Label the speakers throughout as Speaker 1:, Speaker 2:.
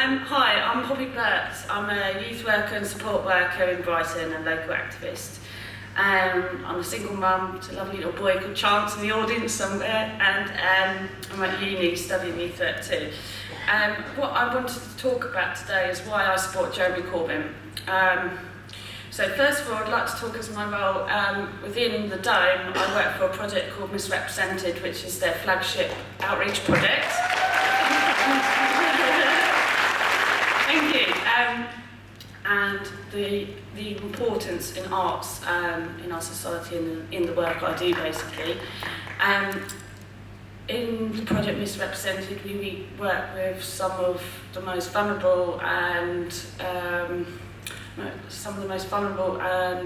Speaker 1: Hi, I'm Poppy Burt. I'm a youth worker and support worker in Brighton and local activist. I'm a single mum to a lovely little boy called Chance in the audience somewhere, and I'm at uni studying youth work too. What I wanted to talk about today is why I support Jeremy Corbyn. So first of all, I'd like to talk as my role within the Dome. I work for a project called Misrepresented, which is their flagship outreach project. Thank you. And the importance in arts in our society and in the work I do, basically. In the project Misrepresented, we work with some of the most vulnerable and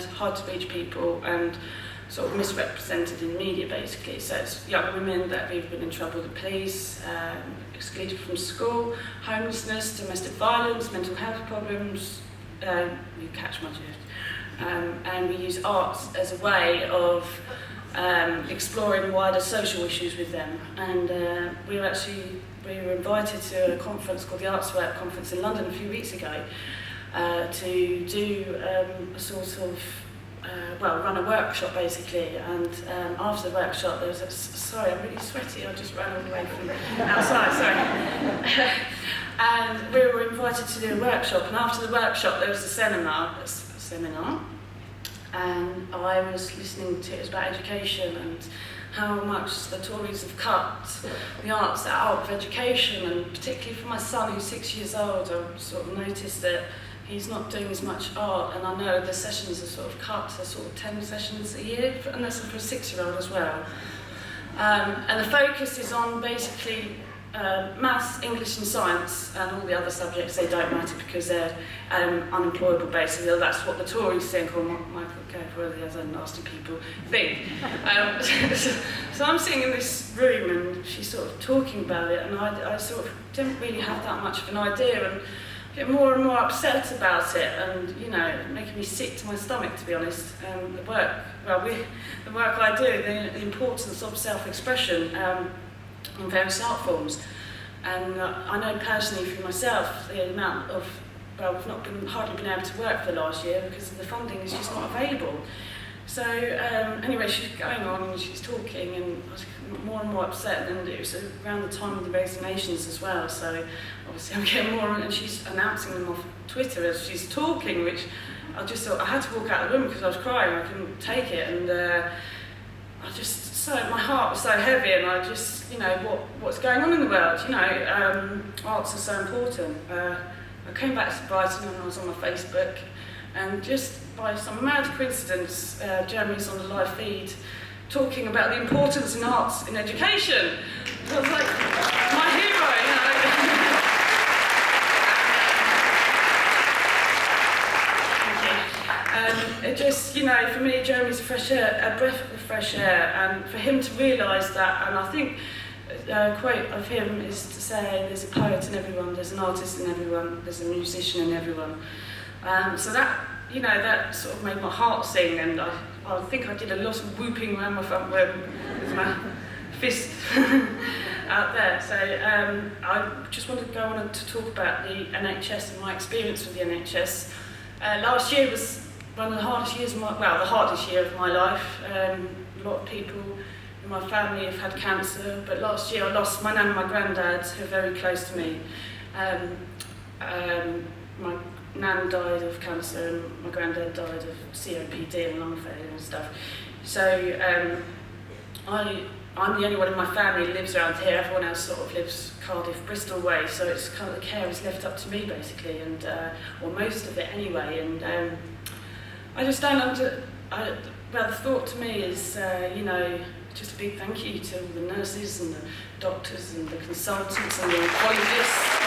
Speaker 1: hard to reach people and sort of misrepresented in media, basically. So it's young women that have either been in trouble with the police, excluded from school, homelessness, domestic violence, mental health problems. You catch my drift. And we use arts as a way of exploring wider social issues with them. And we were invited to a conference called the Arts Work Conference in London a few weeks ago to do a sort of run a workshop, basically. And after the workshop, there was sorry, I'm really sweaty, I just ran all the way from outside, sorry. And we were invited to do a workshop, and after the workshop there was a seminar, and I was listening to it. It was about education and how much the Tories have cut the arts out of education, and particularly for my son who's 6 years old, I sort of noticed that he's not doing as much art, and I know the sessions are sort of cut to sort of 10 sessions a year, and that's for a 6-year-old as well. And the focus is on basically maths, English and science, and all the other subjects. They don't matter because they're unemployable, basically. That's what the Tories think, or Michael Gove, or the other nasty people think. So I'm sitting in this room and she's sort of talking about it, and I sort of didn't really have that much of an idea, and get more and more upset about it, and making me sick to my stomach, to be honest. The work I do, the importance of self-expression in various art forms, and I know personally for myself the amount of I've hardly been able to work for the last year because the funding is just not available. So anyway, she's going on and she's talking, and I was more and more upset, and it was around the time of the resignations as well, so obviously I'm getting more, and she's announcing them off Twitter as she's talking, which I just thought I had to walk out of the room because I was crying, I couldn't take it, and my heart was so heavy, and I just, what's going on in the world, arts are so important. I came back to Brighton and I was on my Facebook, and just by some mad coincidence, Jeremy's on the live feed talking about the importance in arts in education. I was like, my hero, Thank you. It just, for me, Jeremy's a breath of fresh air, and for him to realise that, and I think a quote of him is to say, there's a poet in everyone, there's an artist in everyone, there's a musician in everyone. So that, that sort of made my heart sing, and I think I did a lot of whooping around my front room with my fist out there. So I just wanted to go on to talk about the NHS and my experience with the NHS. Last year was one of the hardest years the hardest year of my life. A lot of people in my family have had cancer, but last year I lost my nan and my granddad, who are very close to me. My nan died of cancer, and my granddad died of COPD and lung failure and stuff. So I'm the only one in my family who lives around here. Everyone else sort of lives Cardiff, Bristol way, so it's kind of the care is left up to me, basically, and or most of it anyway. And I just don't the thought to me is, just a big thank you to all the nurses and the doctors and the consultants and the oncologists.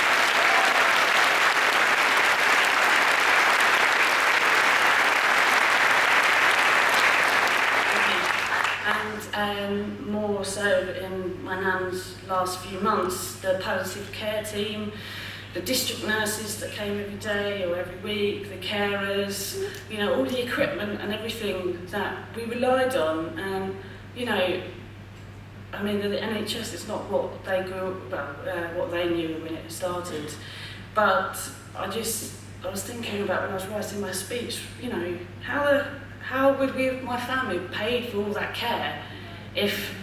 Speaker 1: And more so in my nan's last few months, the palliative care team, the district nurses that came every day or every week, the carers, all the equipment and everything that we relied on. And the NHS is not what they what they knew when it started. But I was thinking about when I was writing my speech, you know, how would my family pay for all that care if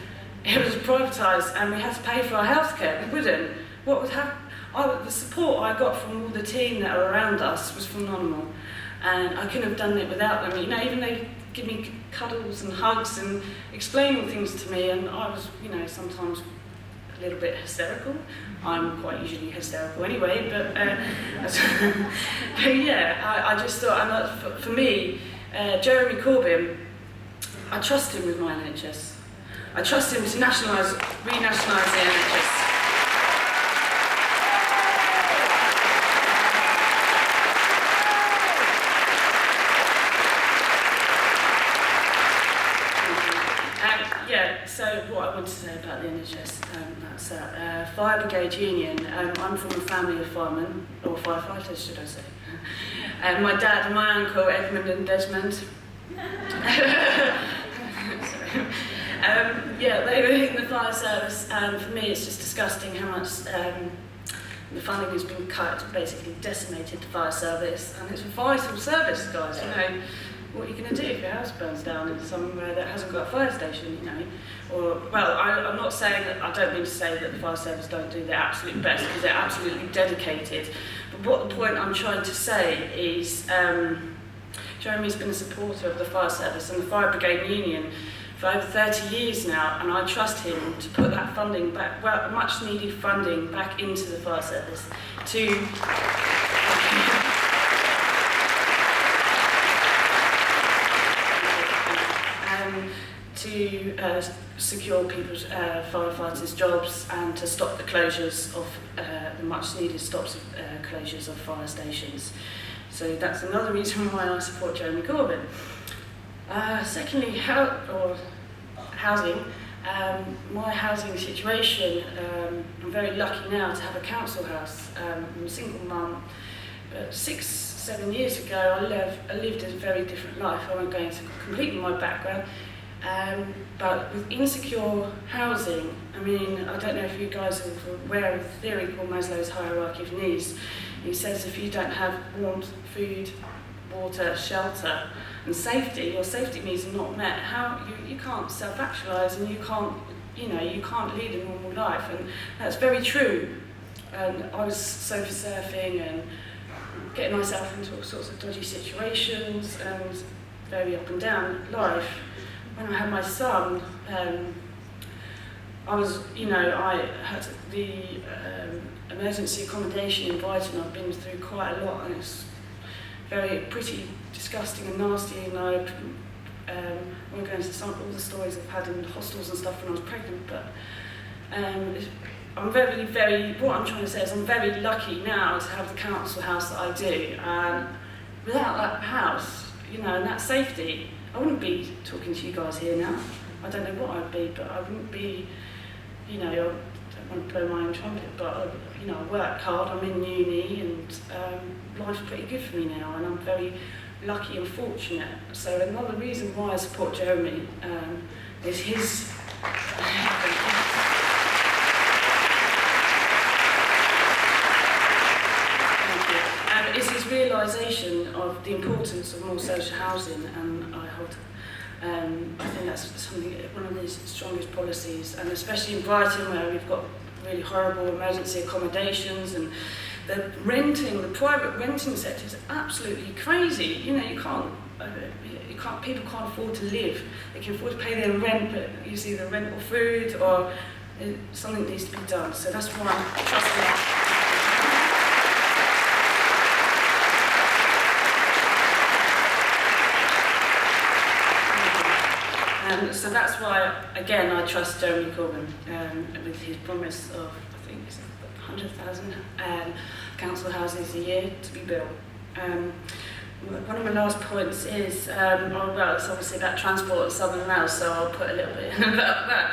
Speaker 1: it was privatised and we had to pay for our healthcare? We wouldn't. What would happen? The support I got from all the team that are around us was phenomenal, and I couldn't have done it without them. You know, even they give me cuddles and hugs and explaining things to me, and I was, you know, sometimes a little bit hysterical. I'm quite usually hysterical anyway, but yeah, I just thought, for me, Jeremy Corbyn, I trust him with my NHS. I trust him to renationalise the NHS. So what I want to say about the NHS, that's that. Fire Brigade Union, I'm from a family of firemen, or firefighters should I say. My dad and my uncle, Edmund and Desmond. Yeah, they were in the fire service, and for me it's just disgusting how much the funding has been cut, basically decimated the fire service, and it's a vital service, guys, you know. What are you going to do if your house burns down in somewhere that hasn't got a fire station, you know? Or, well, I'm not saying that, I don't mean to say that the fire service don't do their absolute best, because they're absolutely dedicated. But what the point I'm trying to say is, Jeremy's been a supporter of the fire service and the Fire Brigade Union for over 30 years now, and I trust him to put that funding back, well, much needed funding back into the fire service to secure people's firefighters' jobs and to stop the closures of the much-needed closures of fire stations. So that's another reason why I support Jeremy Corbyn. Secondly, housing. My housing situation, I'm very lucky now to have a council house. I'm a single mum. 6-7 years ago, I lived a very different life. I won't go into completely my background. But with insecure housing, I mean, I don't know if you guys are aware of the theory called Maslow's hierarchy of needs. He says if you don't have warmth, food, water, shelter, and safety, your safety needs are not met. You can't self-actualise, and you can't lead a normal life, and that's very true. And I was sofa surfing and getting myself into all sorts of dodgy situations and very up and down life. When I had my son, I had the emergency accommodation in Brighton. I've been through quite a lot, and it's pretty disgusting and nasty. And I won't go into all the stories I've had in hostels and stuff when I was pregnant. But I'm what I'm trying to say is I'm very lucky now to have the council house that I do. And without that house, and that safety, I wouldn't be talking to you guys here now. I don't know what I'd be, but I wouldn't be, I don't want to blow my own trumpet, but, I work hard, I'm in uni, and life's pretty good for me now, and I'm very lucky and fortunate. So another reason why I support Jeremy is his... It's his realisation of the importance of more social housing, and I think that's one of his strongest policies, and especially in Brighton, where we've got really horrible emergency accommodations, and the private renting sector is absolutely crazy. People can't afford to live. They can afford to pay their rent, but it's either rent or food, or something needs to be done. So that's why I trust him. So that's why, again, I trust Jeremy Corbyn with his promise of, I think, 100,000 council houses a year to be built. One of my last points is, it's obviously about transport and Southern Rail, so I'll put a little bit in about that.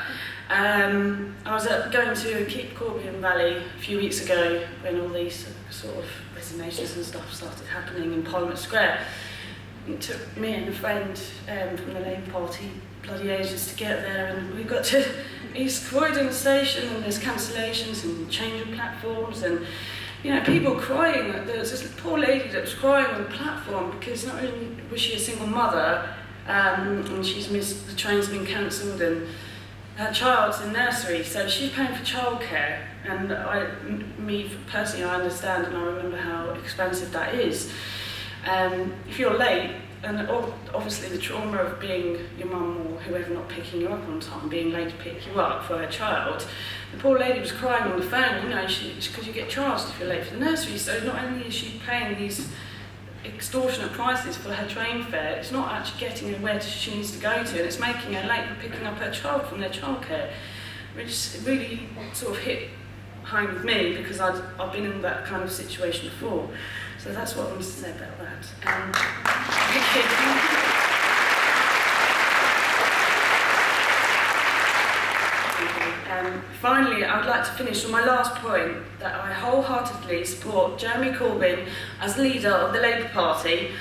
Speaker 1: I was going to Keep Corbyn Rally a few weeks ago when all these sort of resignations and stuff started happening in Parliament Square. It took me and a friend from the Labour Party bloody ages to get there, and we got to East Croydon station, and there's cancellations and change of platforms, and you know, people crying. There was this poor lady that was crying on the platform because not only was she a single mother, and she's missed, the train's been cancelled, and her child's in nursery, so she's paying for childcare. And me personally, I understand and I remember how expensive that is. If you're late, and obviously the trauma of being your mum or whoever not picking you up on time, being late to pick you up for her child, the poor lady was crying on the phone, you know, because you get charged if you're late for the nursery. So not only is she paying these extortionate prices for her train fare, it's not actually getting her where she needs to go to, and it's making her late for picking up her child from their childcare, which really sort of hit home with me because I've been in that kind of situation before. So that's what I wanted to say about that. Finally, I would like to finish on my last point, that I wholeheartedly support Jeremy Corbyn as leader of the Labour Party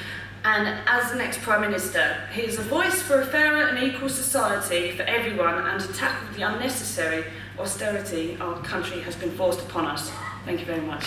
Speaker 1: and as the next Prime Minister. He is a voice for a fairer and equal society for everyone and to tackle the unnecessary austerity our country has been forced upon us. Thank you very much.